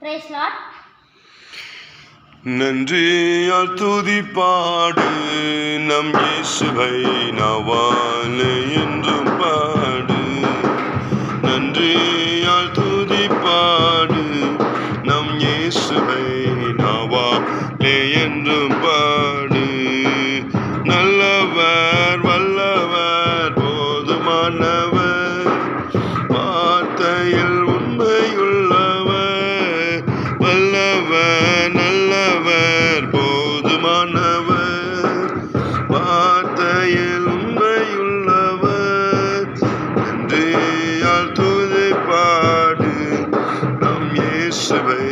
Praise Lord. நன்றியால் துதிப்பாடு நம் இயேசுவை நாவாலே என்றும் பாடு. நன்றியால் துதிப்பாடு நம் இயேசுவை நாவாலே என்றும் பாடு. நல்லவர் வல்லவர் போதுமானவர், வார்த்தையில் உண்மையுள்ளவர். வல்லவர் நல்லவர் போதுமானவர், வார்த்தையில் உண்மையுள்ளவர். நன்றியால் துதிப்பாடு நம் இயேசுவை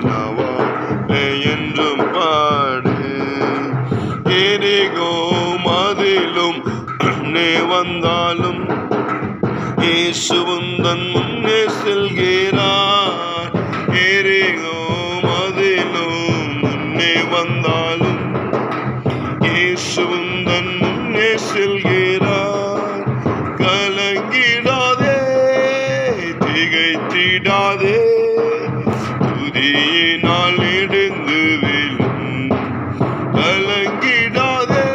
நாவாலே என்றும் பாடு. எரிகோ மதிலும் வந்தாலும் இயேசு உந்தன் முன்னே செல்கிறார். எரிகோ மதிலும் முன்னே வந்தாலும் இயேசு உந்தன் முன்னே செல்கிறார். கலங்கிடாதே திகைத்திடாதே, துதியினால் எடுந்து விழும். கலங்கிடாதே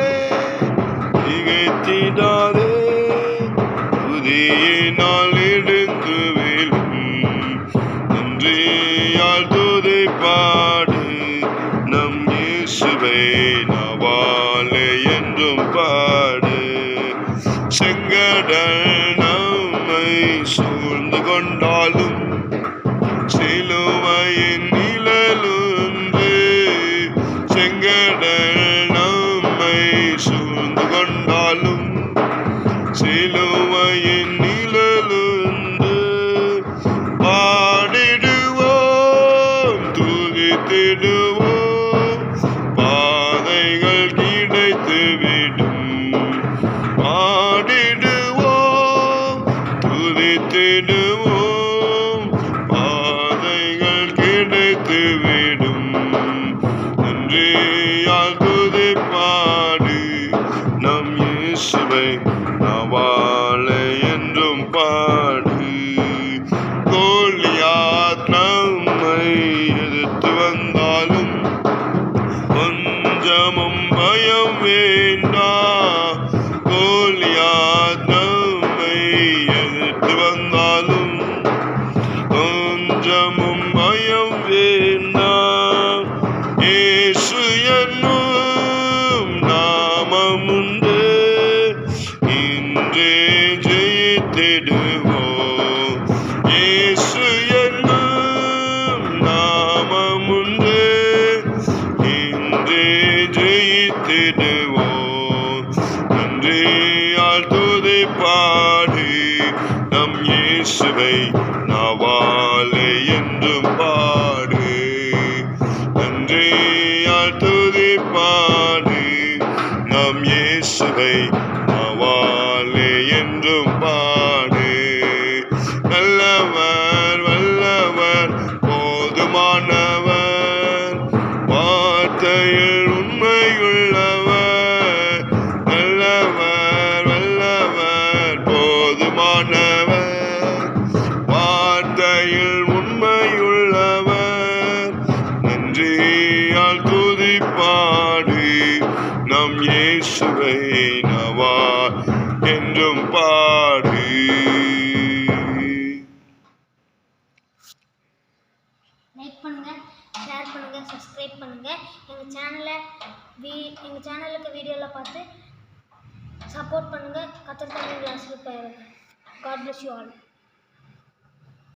திகைத்திடாதே, துதியினால் எடுந்து விழும். நன்றியால் துதிப்பாடு நம் இயேசுவை நாவாலே என்றும் பாடு. செங்கடல் நம்மை சூழ்ந்து கொண்டாலும் சிலுவையின் நிழலுண்டு. செங்கடல் நம்மை சூழ்ந்து கொண்டாலும் சிலுவையின் நிழலுண்டு. பாடிடுவோம் துதித்திடுவோம், பாதைகள் கிடைத்துவிடும். பாடிடுவோம் துதித்திடுவோம், பாதைகள் கிடைத்துவிடும். நன்றியால் துதிப்பாடு நம் இயேசுவை நாவாலே என்றும் பாடு. கோலியாத் நம்மை எதிர்த்து வந்தாலும் கொஞ்சமும் பயம் வேண்டாம். கோலியாத் நம்மை எதிர்த்து வந்தாலும் கொஞ்சமும் பயம் வேண்டாம். இயேசு என்னும் நாமம் உண்டு, இன்றே ஜெயித்திடுவோம். இயேசு என்னும் நாமம் உண்டு, இன்றே ஜெயித்திடுவோம். நன்றியால் துதிப்பாடு நம் இயேசுவை நாவாலே என்றும் பாடு. நன்றியால் துதிப்பாடு நம் இயேசுவை நாவாலே என்றும் பாடு. நல்லவர் வல்லவர் போதுமானவர், வார்த்தையில் உண்மையுள்ளவர். நல்லவர் வல்லவர் போதுமானவர், வார்த்தையில் உண்மையுள்ளவர். நன்றியால் துதிப்பாடு நம் இயேசுவை நாவால் என்றும் பாடு. லைக் பண்ணுங்க, ஷேர் பண்ணுங்க, சப்ஸ்கிரைப் பண்ணுங்க. எங்கள் சேனலுக்கு வீடியோவில் பார்த்து சப்போர்ட் பண்ணுங்க. கர்த்தர் தமிழ் ஆசீர்வதிப்பாராக. God bless you all.